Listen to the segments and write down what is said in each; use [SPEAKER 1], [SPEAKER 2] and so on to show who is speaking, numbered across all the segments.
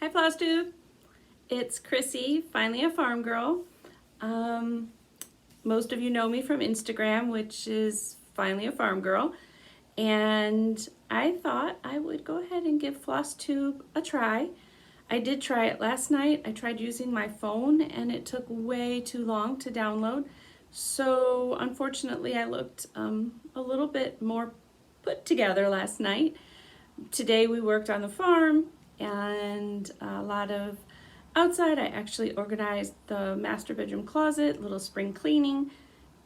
[SPEAKER 1] Hi Flosstube, it's Chrissy, finally a farm girl. Most of you know me from Instagram, which is finally a farm girl. And I thought I would go ahead and give Flosstube a try. I did try it last night. I tried using my phone and it took way too long to download. So unfortunately I looked a little bit more put together last night. Today we worked on the farm and a lot of outside. I actually organized the master bedroom closet, little spring cleaning.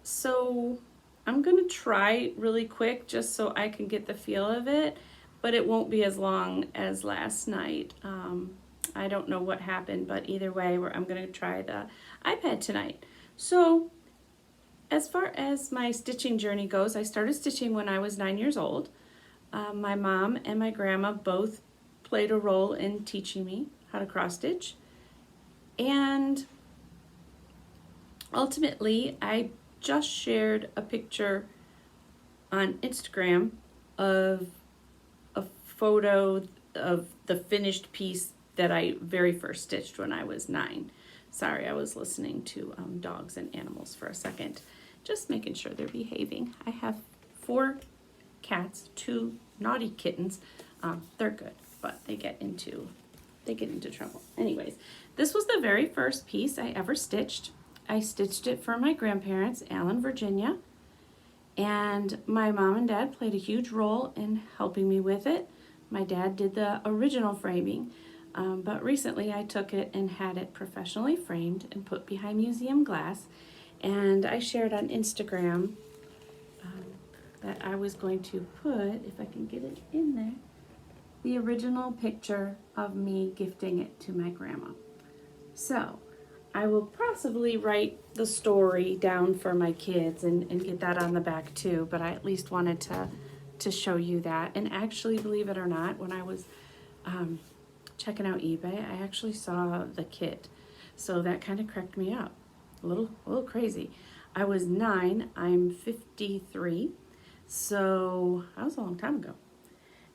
[SPEAKER 1] So I'm gonna try really quick just so I can get the feel of it, but it won't be as long as last night. I don't know what happened, but either way, I'm gonna try the iPad tonight. So as far as my stitching journey goes, I started stitching when I was 9 years old. My mom and my grandma both played a role in teaching me how to cross stitch. And ultimately, I just shared a picture on Instagram of a photo of the finished piece that I very first stitched when I was 9. Sorry, I was listening to dogs and animals for a second, just making sure they're behaving. I have 4 cats, 2 naughty kittens. They're good, but they get into trouble. Anyways, this was the very first piece I ever stitched. I stitched it for my grandparents, Allen, Virginia, and my mom and dad played a huge role in helping me with it. My dad did the original framing, but recently I took it and had it professionally framed and put behind museum glass, and I shared on Instagram that I was going to put, if I can get it in there, the original picture of me gifting it to my grandma. So I will possibly write the story down for my kids and get that on the back too, but I at least wanted to show you that. And actually, believe it or not, when I was checking out eBay, I actually saw the kit. So that kind of cracked me up. A little crazy. I was 9, I'm 53. So that was a long time ago.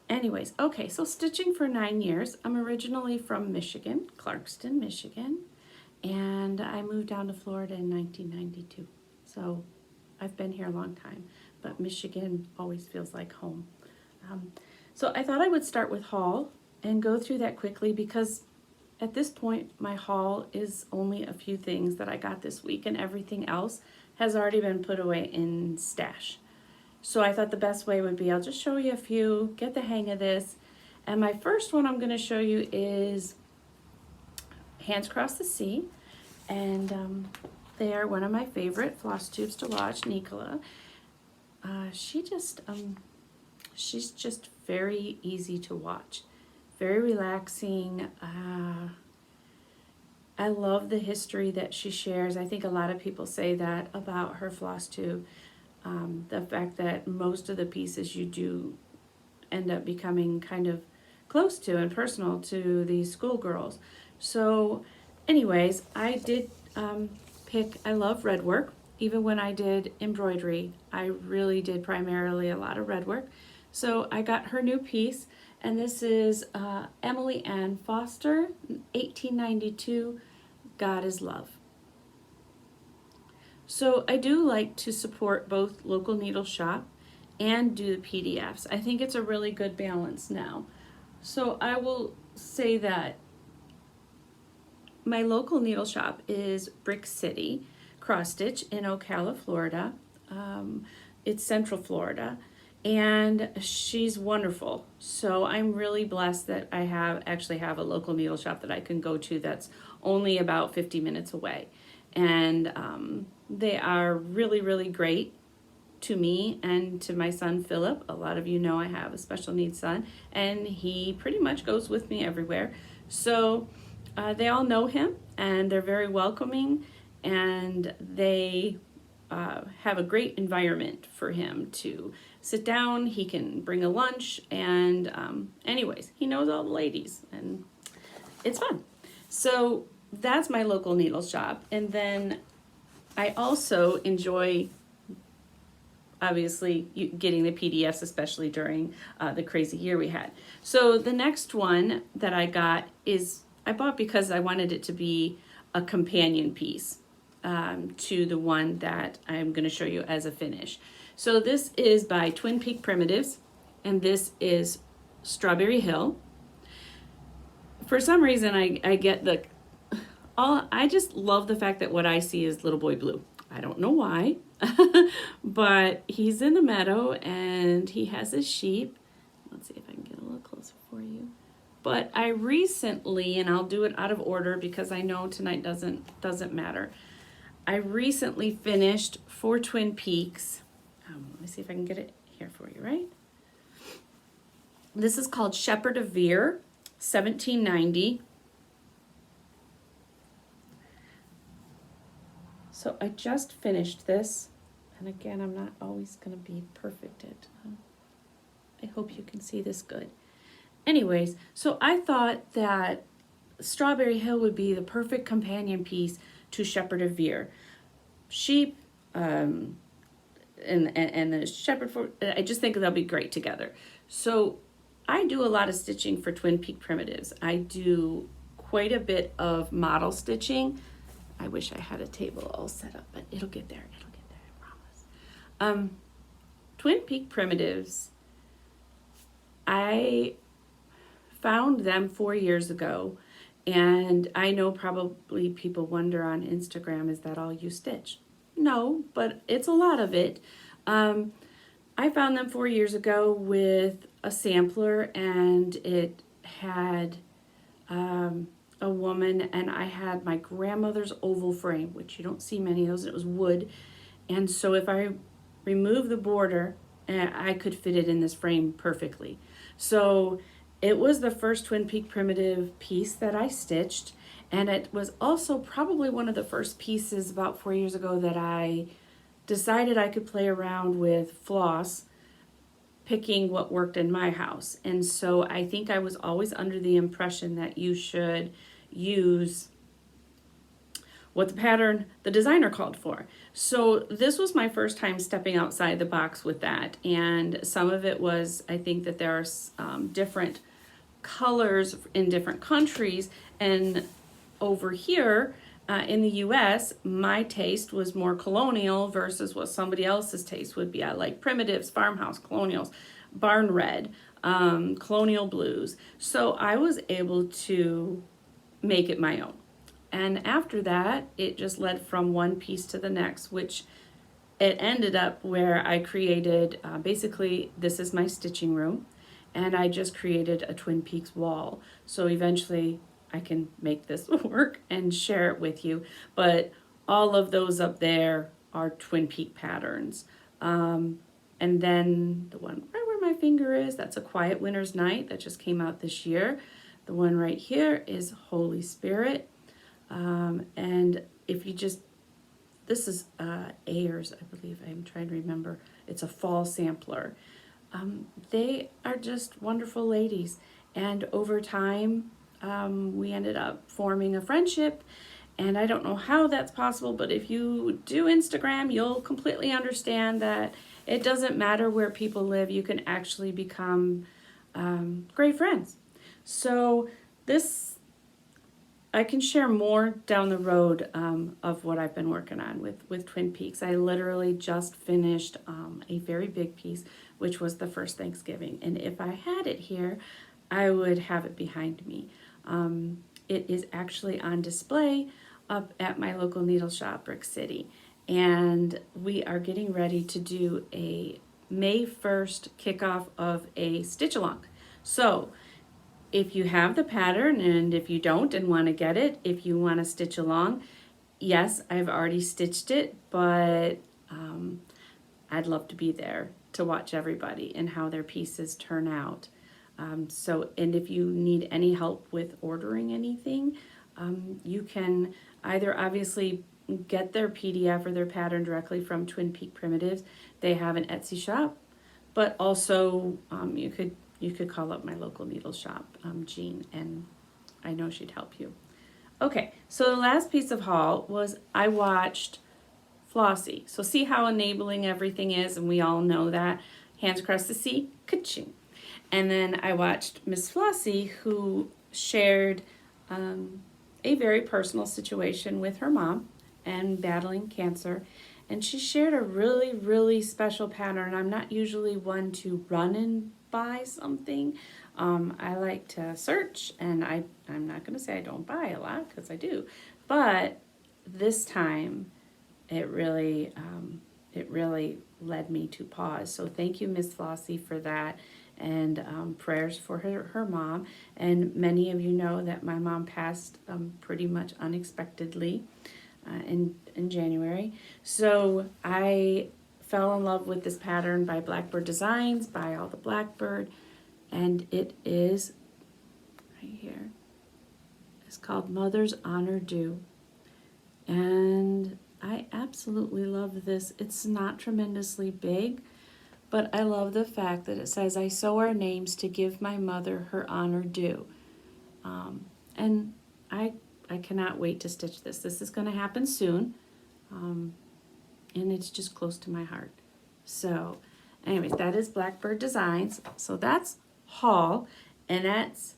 [SPEAKER 1] Anyways, okay, so stitching for 9 years. I'm originally from Michigan, Clarkston, Michigan, and I moved down to Florida in 1992. So I've been here a long time, but Michigan always feels like home. So I thought I would start with haul and go through that quickly because at this point my haul is only a few things that I got this week and everything else has already been put away in stash. So I thought the best way would be I'll just show you a few, get the hang of this. And my first one I'm going to show you is Hands Across the Sea. And they are one of my favorite Flosstubes to watch, Nicola. She's just very easy to watch. Very relaxing. I love the history that she shares. I think a lot of people say that about her Flosstube. The fact that most of the pieces you do end up becoming kind of close to and personal to these schoolgirls. So anyways, I did I love red work. Even when I did embroidery, I really did primarily a lot of red work. So I got her new piece, and this is Emily Ann Foster, 1892, God is Love. So I do like to support both local needle shop and do the PDFs. I think it's a really good balance now. So I will say that my local needle shop is Brick City Cross Stitch in Ocala, Florida. It's Central Florida, and she's wonderful. So I'm really blessed that I actually have a local needle shop that I can go to that's only about 50 minutes away. And they are really, really great to me and to my son, Philip. A lot of you know I have a special needs son, and he pretty much goes with me everywhere. So they all know him, and they're very welcoming, and they have a great environment for him to sit down. He can bring a lunch, and anyways, he knows all the ladies, and it's fun. So that's my local needle shop. And then I also enjoy, obviously, getting the PDFs, especially during the crazy year we had. So the next one that I got is I bought because I wanted it to be a companion piece to the one that I'm going to show you as a finish. So this is by Twin Peak Primitives, and this is Strawberry Hill. For some reason, I get the, I just love the fact that what I see is Little Boy Blue. I don't know why, but he's in the meadow and he has his sheep. Let's see if I can get a little closer for you. But I recently, and I'll do it out of order because I know tonight doesn't matter. I recently finished for Twin Peaks. Let me see if I can get it here for you, right? This is called Shepherd of Veer, 1790. So I just finished this, and again, I'm not always going to be perfect at, I hope you can see this good. Anyways, so I thought that Strawberry Hill would be the perfect companion piece to Shepherd of Veer. Sheep, and the shepherd, I just think they'll be great together. So I do a lot of stitching for Twin Peak Primitives. I do quite a bit of model stitching. I wish I had a table all set up, but it'll get there. It'll get there, I promise. Twin Peak Primitives, I found them 4 years ago, and I know probably people wonder on Instagram, is that all you stitch? No, but it's a lot of it. I found them 4 years ago with a sampler, and it had a woman, and I had my grandmother's oval frame, which you don't see many of those. It was wood, and so if I remove the border, I could fit it in this frame perfectly. So it was the first Twin Peak Primitive piece that I stitched, and it was also probably one of the first pieces about 4 years ago that I decided I could play around with floss, picking what worked in my house. And so I think I was always under the impression that you should use what the pattern the designer called for. So this was my first time stepping outside the box with that. And some of it was, I think that there are different colors in different countries. And over here in the US, my taste was more colonial versus what somebody else's taste would be. I like primitives, farmhouse, colonials, barn red, colonial blues. So I was able to make it my own. And after that, it just led from one piece to the next, which it ended up where I created, basically, this is my stitching room, and I just created a Twin Peaks wall. So eventually I can make this work and share it with you. But all of those up there are Twin Peak patterns. And then the one right where my finger is, that's A Quiet Winter's Night that just came out this year. The one right here is Holy Spirit. And if you just, this is Ayers, I believe, I'm trying to remember. It's a fall sampler. They are just wonderful ladies. And over time, we ended up forming a friendship. And I don't know how that's possible, but if you do Instagram, you'll completely understand that it doesn't matter where people live. You can actually become great friends. So this, I can share more down the road of what I've been working on with Twin Peaks. I literally just finished a very big piece, which was the first Thanksgiving. And if I had it here, I would have it behind me. It is actually on display up at my local needle shop, Brick City. And we are getting ready to do a May 1st kickoff of a stitch along. So if you have the pattern, and if you don't and want to get it, if you want to stitch along, yes, I've already stitched it, but I'd love to be there to watch everybody and how their pieces turn out. And if you need any help with ordering anything, you can either obviously get their PDF or their pattern directly from Twin Peak Primitives. They have an Etsy shop, but also you could call up my local needle shop, Jean, and I know she'd help you. Okay, so the last piece of haul was I watched Flossie. So see how enabling everything is, and we all know that. Hands across the sea, ka-ching. And then I watched Miss Flossie, who shared a very personal situation with her mom and battling cancer. And she shared a really, really special pattern. I'm not usually one to run and buy something. I like to search, and I'm not going to say I don't buy a lot, because I do. But this time, it really led me to pause. So thank you, Miss Flossie, for that, and prayers for her mom. And many of you know that my mom passed pretty much unexpectedly in January. So I fell in love with this pattern by Blackbird Designs, by All the Blackbird, and it is right here. It's called Mother's Honor Due. And I absolutely love this. It's not tremendously big, but I love the fact that it says, I sew our names to give my mother her honor due. And I cannot wait to stitch this. This is going to happen soon. And it's just close to my heart. So anyways, that is Blackbird Designs. So that's haul, and that's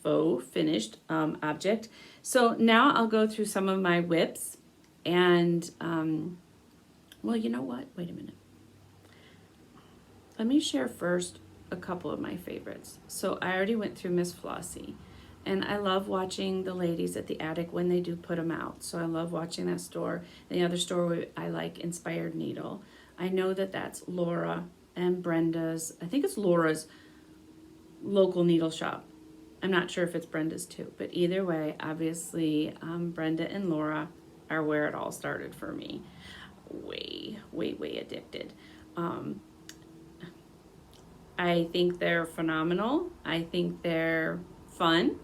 [SPEAKER 1] FO, finished object. So now I'll go through some of my whips, and well, you know what? Wait a minute. Let me share first a couple of my favorites. So I already went through Miss Flossie, and I love watching the ladies at the attic when they do put them out. So I love watching that store. And the other store I like, Inspired Needle. I know that that's Laura and Brenda's. I think it's Laura's local needle shop. I'm not sure if it's Brenda's too, but either way, obviously Brenda and Laura are where it all started for me. Way addicted. I think they're phenomenal. I think they're fun.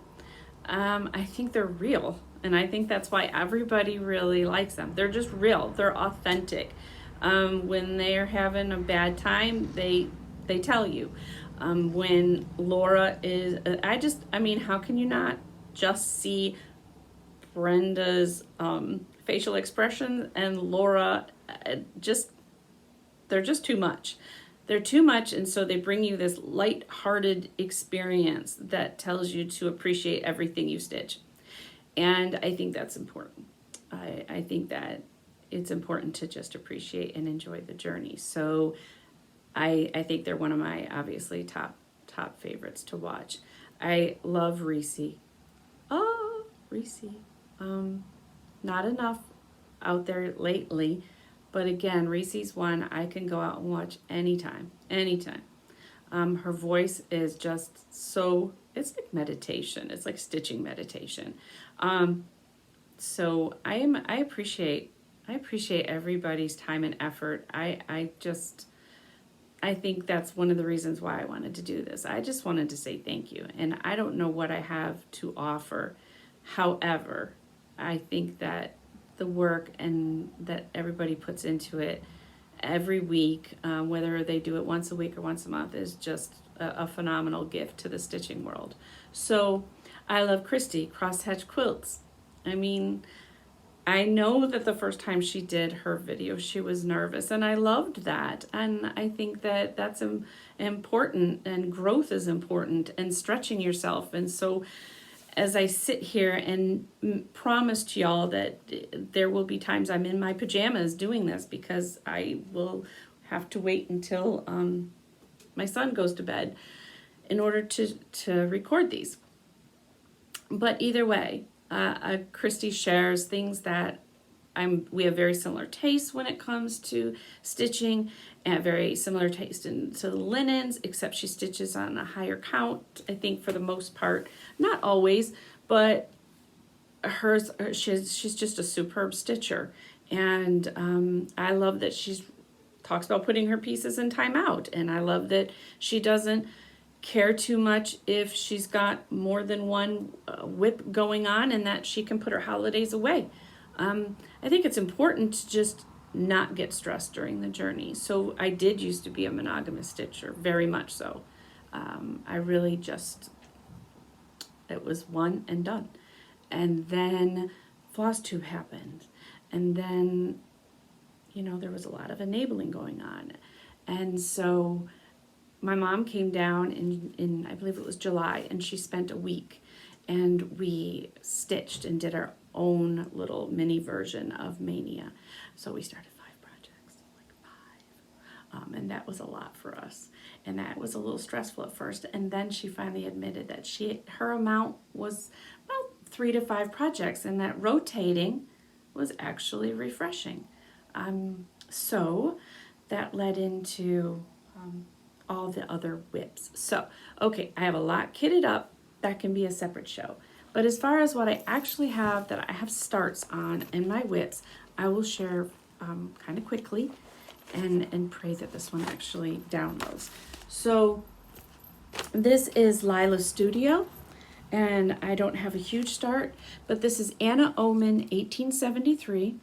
[SPEAKER 1] I think they're real, and I think that's why everybody really likes them. They're just real. They're authentic. When they're having a bad time, they tell you. When Laura is, I mean, how can you not just see Brenda's facial expression and Laura? They're just too much. They're too much, and so they bring you this light-hearted experience that tells you to appreciate everything you stitch. And I think that's important. I think that it's important to just appreciate and enjoy the journey. So I think they're one of my, obviously, top favorites to watch. I love Reese. Oh, Reese. Not enough out there lately. But again, Reese's one I can go out and watch anytime. Her voice is just so, it's like meditation. It's like stitching meditation. So I appreciate everybody's time and effort. I think that's one of the reasons why I wanted to do this. I just wanted to say thank you. And I don't know what I have to offer. However, I think that the work and that everybody puts into it every week, whether they do it once a week or once a month, is just a phenomenal gift to the stitching world. So I love Christy, Crosshatch Quilts. I mean, I know that the first time she did her video, she was nervous, and I loved that. And I think that that's important, and growth is important, and stretching yourself. And so as I sit here and promise to y'all that there will be times I'm in my pajamas doing this, because I will have to wait until my son goes to bed in order to record these. But either way, Christy shares things that we have very similar tastes when it comes to stitching, and very similar taste to the linens, except she stitches on a higher count, I think, for the most part. Not always, but she's just a superb stitcher. And I love that she talks about putting her pieces in timeout, and I love that she doesn't care too much if she's got more than one whip going on, and that she can put her holidays away. I think it's important to just not get stressed during the journey. So I did used to be a monogamous stitcher, very much so. I really just, it was one and done. And then Flosstube happened. And then, there was a lot of enabling going on. And so my mom came down in I believe it was July, and she spent a week. and we stitched and did our own little mini version of Mania. So we started 5 projects, like 5. And that was a lot for us. And that was a little stressful at first. And then she finally admitted that her amount was about 3 to 5 projects, and that rotating was actually refreshing. So that led into all the other whips. So, okay, I have a lot kitted up. That can be a separate show. But as far as what I actually have that I have starts on in my whips, I will share kind of quickly and pray that this one actually downloads. So this is Lila's Studio, and I don't have a huge start, but this is Anna Oman 1873.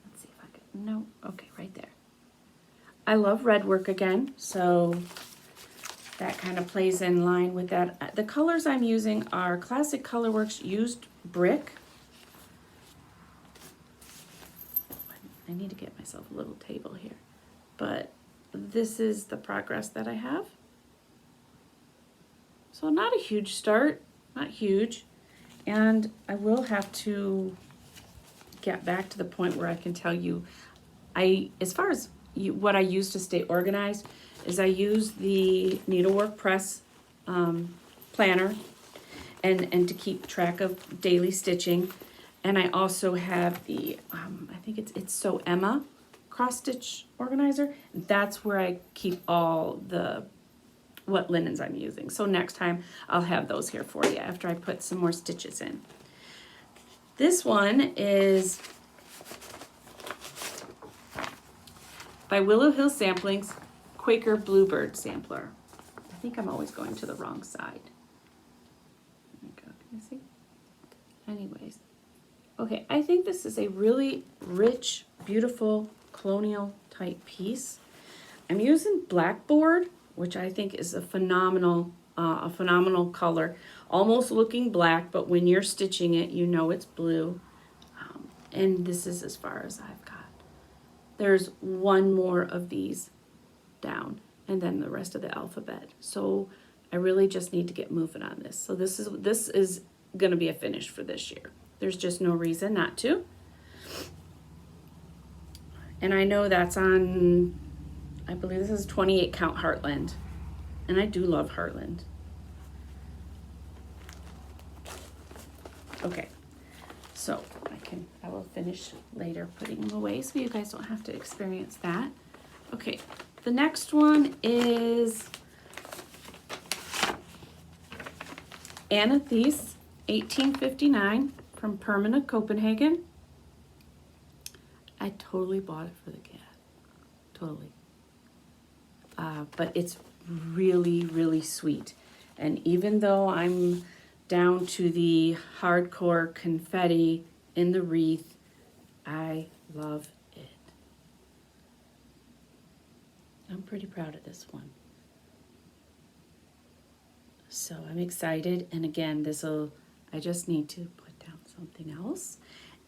[SPEAKER 1] Let's see if I can, no, okay, right there. I love red work again, so that kind of plays in line with that. The colors I'm using are Classic Colorworks Used Brick. I need to get myself a little table here. But this is the progress that I have. So not a huge start, not huge. And I will have to get back to the point where I can tell you, as far as what I use to stay organized, is I use the Needlework Press planner and to keep track of daily stitching. And I also have the, I think it's So Emma cross stitch organizer. That's where I keep all what linens I'm using. So next time I'll have those here for you after I put some more stitches in. This one is by Willow Hill Samplings, Quaker Bluebird sampler. I think I'm always going to the wrong side. There we go, can you see? Anyways, okay, I think this is a really rich, beautiful, colonial type piece. I'm using Blackboard, which I think is a phenomenal color, almost looking black, but when you're stitching it, you know it's blue. And this is as far as I've got. There's one more of these down, and then the rest of the alphabet. So I really just need to get moving on this. So this is going to be a finish for this year. There's just no reason not to. And I know that's on, I believe this is 28 count Heartland. And I do love Heartland. Okay, so I will finish later putting them away so you guys don't have to experience that. Okay, the next one is Anna Thies, 1859, from Permanent Copenhagen. I totally bought it for the cat, totally. But it's really, really sweet. And even though I'm down to the hardcore confetti in the wreath, I love it. I'm pretty proud of this one. So I'm excited. And again, I just need to put down something else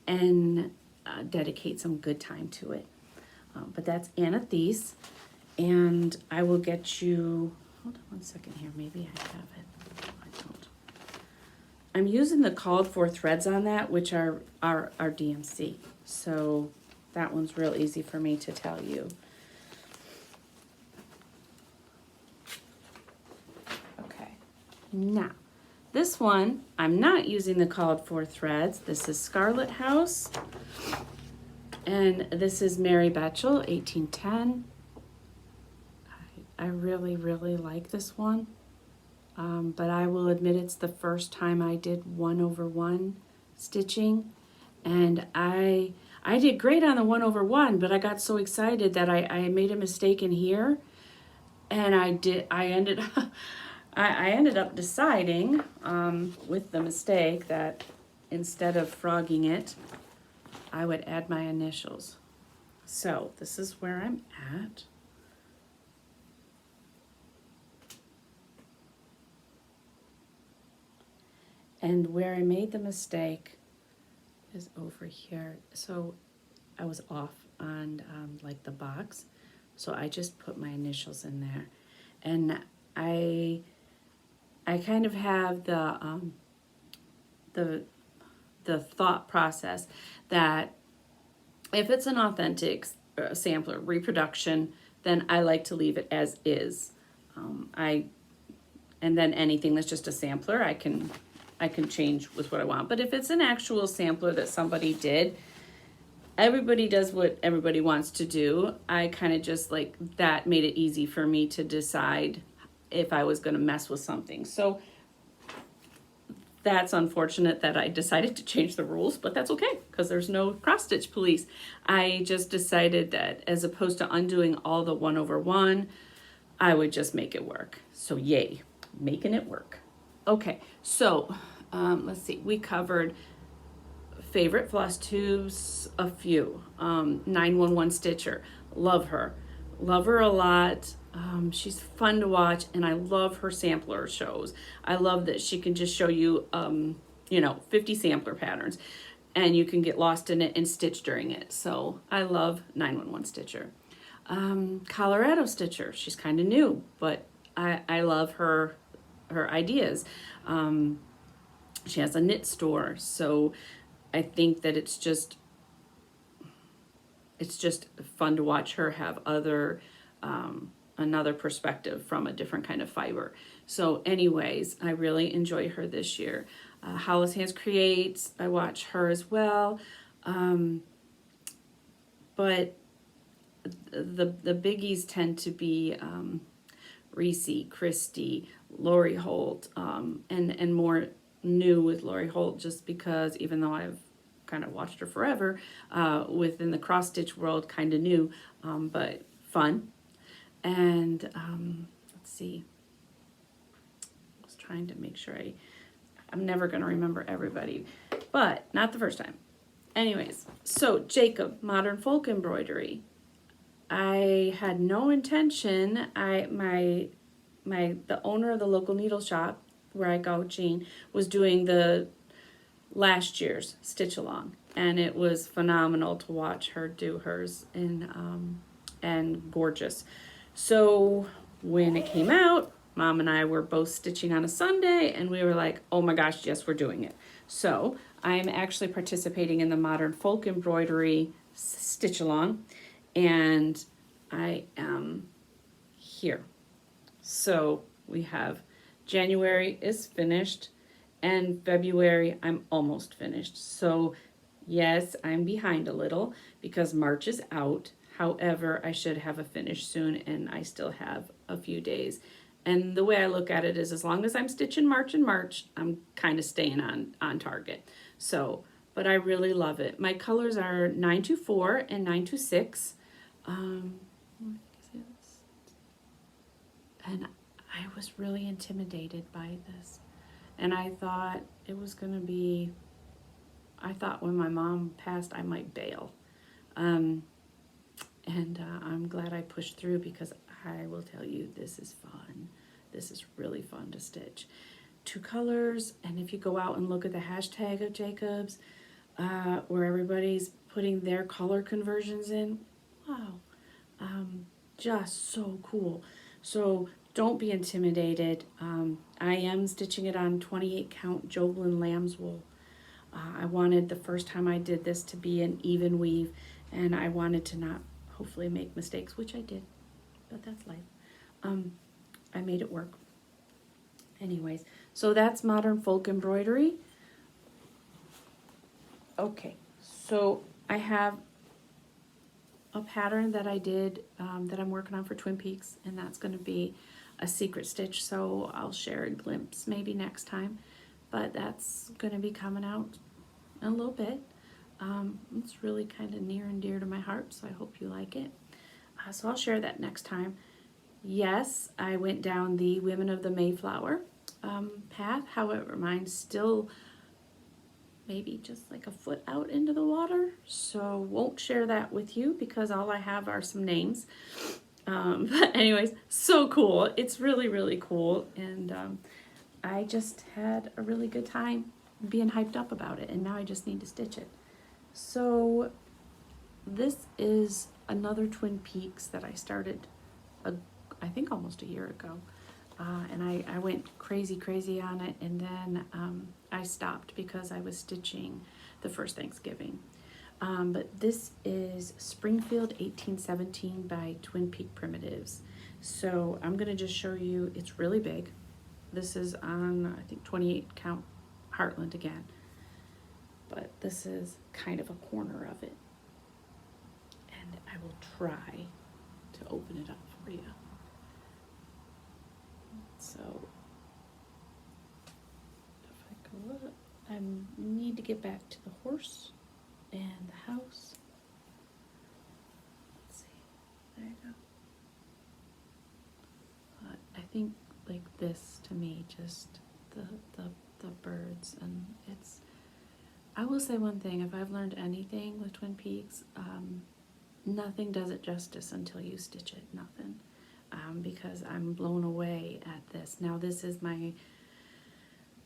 [SPEAKER 1] and dedicate some good time to it. But that's Anna Thies. And I will get you, hold on one second here, maybe I have it. I don't. I'm using the called for threads on that, which are DMC. So that one's real easy for me to tell you. Okay, now this one, I'm not using the called for threads. This is Scarlet House. And this is Mary Batchel, 1810. I really, really like this one, but I will admit it's the first time I did 1/1 stitching, and I did great on the 1/1, but I got so excited that I made a mistake in here, and I ended up deciding with the mistake that instead of frogging it, I would add my initials. So this is where I'm at. And where I made the mistake is over here. So I was off on like the box. So I just put my initials in there. And I I kind of have the thought process that if it's an authentic sampler reproduction, then I like to leave it as is. And then anything that's just a sampler, I can change with what I want. But if it's an actual sampler that somebody did, everybody does what everybody wants to do. I kind of just like that made it easy for me to decide if I was going to mess with something. So that's unfortunate that I decided to change the rules, but that's okay because there's no cross stitch police. I just decided that as opposed to undoing all the 1/1, I would just make it work. So yay, making it work. Okay, so let's see. We covered favorite Flosstubes, a few. 911 Stitcher, love her a lot. She's fun to watch, and I love her sampler shows. I love that she can just show you, 50 sampler patterns, and you can get lost in it and stitch during it. So I love 911 Stitcher. Colorado Stitcher, she's kind of new, but I love her ideas. She has a knit store, so I think that it's just fun to watch her have another perspective from a different kind of fiber. So anyways, I really enjoy her this year. Hollis Hands Creates, I watch her as well. But the biggies tend to be Reese, Christy, Lori Holt, and more new with Lori Holt, just because even though I've kind of watched her forever, within the cross stitch world, kind of new, but fun. And let's see, I was trying to make sure I'm never going to remember everybody, but not the first time. Anyways, so Jacob, Modern Folk Embroidery. I had no intention. The owner of the local needle shop where I go, Jean, was doing the last year's stitch along, and it was phenomenal to watch her do hers, and gorgeous. So when it came out, Mom and I were both stitching on a Sunday, and we were like, oh my gosh, yes, we're doing it. So I'm actually participating in the Modern Folk Embroidery stitch along, and I am here. So we have January is finished, and February I'm almost finished. So yes, I'm behind a little because March is out. However, I should have a finish soon, and I still have a few days. And the way I look at it is, as long as I'm stitching March and March, I'm kind of staying on target. So, but I really love it. My colors are 924 and 926. And I was really intimidated by this. And I thought it was going to be, I thought when my mom passed, I might bail. And I'm glad I pushed through, because I will tell you, this is fun. This is really fun to stitch. 2 colors, and if you go out and look at the hashtag of Jacobs, where everybody's putting their color conversions in, wow, just so cool. So don't be intimidated. I am stitching it on 28 count Joblin lamb's wool. I wanted the first time I did this to be an even weave, and I wanted to not hopefully make mistakes, which I did, but that's life. I made it work. Anyways, so that's Modern Folk Embroidery. Okay, so I have a pattern that I did that I'm working on for Twin Peaks, and that's going to be a secret stitch, so I'll share a glimpse maybe next time, but that's going to be coming out in a little bit. It's really kind of near and dear to my heart, so I hope you like it. So I'll share that next time. Yes, I went down the Women of the Mayflower path, however, mine's still maybe just like a foot out into the water, so won't share that with you because all I have are some names. But anyways, so cool. It's really, really cool, and I just had a really good time being hyped up about it, and now I just need to stitch it. So this is another Twin Peaks that I started, I think almost a year ago. and I went crazy on it, and then I stopped because I was stitching the first Thanksgiving. But this is Springfield 1817 by Twin Peak Primitives. So I'm gonna just show you, it's really big. This is on, I think, 28 count Heartland again. But this is kind of a corner of it. And I will try to open it up for you. So, if I go up, I need to get back to the horse and the house. Let's see, there you go. But I think like this to me, just the birds, and it's, I will say one thing, if I've learned anything with Twin Peaks, nothing does it justice until you stitch it, nothing. Because I'm blown away at this. Now this is my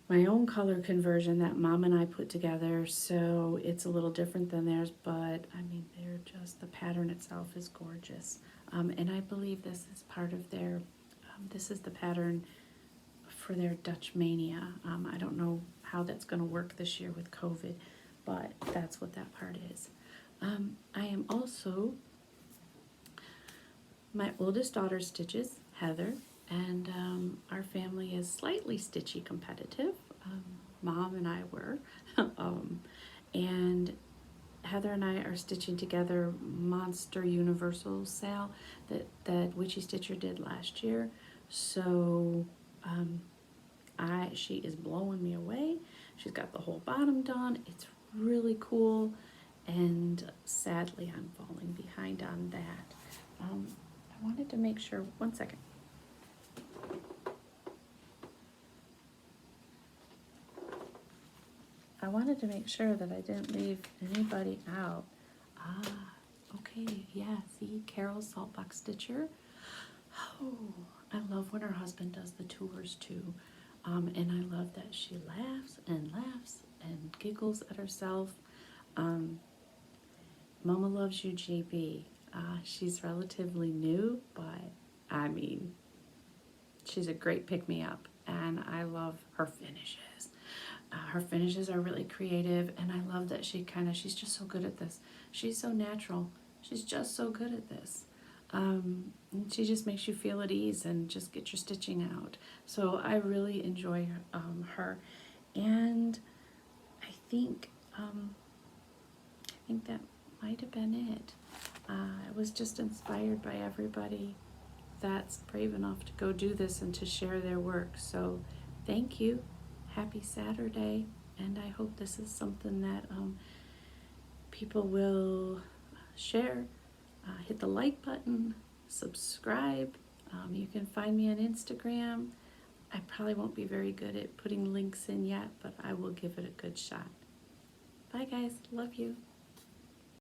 [SPEAKER 1] own color conversion that Mom and I put together, so it's a little different than theirs, but I mean, they're just, the pattern itself is gorgeous. And I believe this is part of their, this is the pattern for their Dutch Mania. I don't know how that's going to work this year with COVID, but that's what that part is. I am also, my oldest daughter stitches, Heather, and our family is slightly stitchy competitive. Mom and I were. And Heather and I are stitching together Monster Universal sale that Witchy Stitcher did last year. So she is blowing me away. She's got the whole bottom done. It's really cool, and sadly I'm falling behind on that. I wanted to make sure, one second. I wanted to make sure that I didn't leave anybody out. Okay, yeah, see, Carol Saltbuck Stitcher. Oh, I love when her husband does the tours too. And I love that she laughs and giggles at herself. Mama loves you, GB. She's relatively new, but I mean, she's a great pick-me-up, and I love her finishes. Her finishes are really creative, and I love that she's just so good at this. She's so natural. She's just so good at this. And she just makes you feel at ease and just get your stitching out. So I really enjoy her, and I think that might have been it. I was just inspired by everybody that's brave enough to go do this and to share their work. So thank you. Happy Saturday, and I hope this is something that people will share. Hit the like button, subscribe. You can find me on Instagram. I probably won't be very good at putting links in yet, but I will give it a good shot. Bye guys, love you.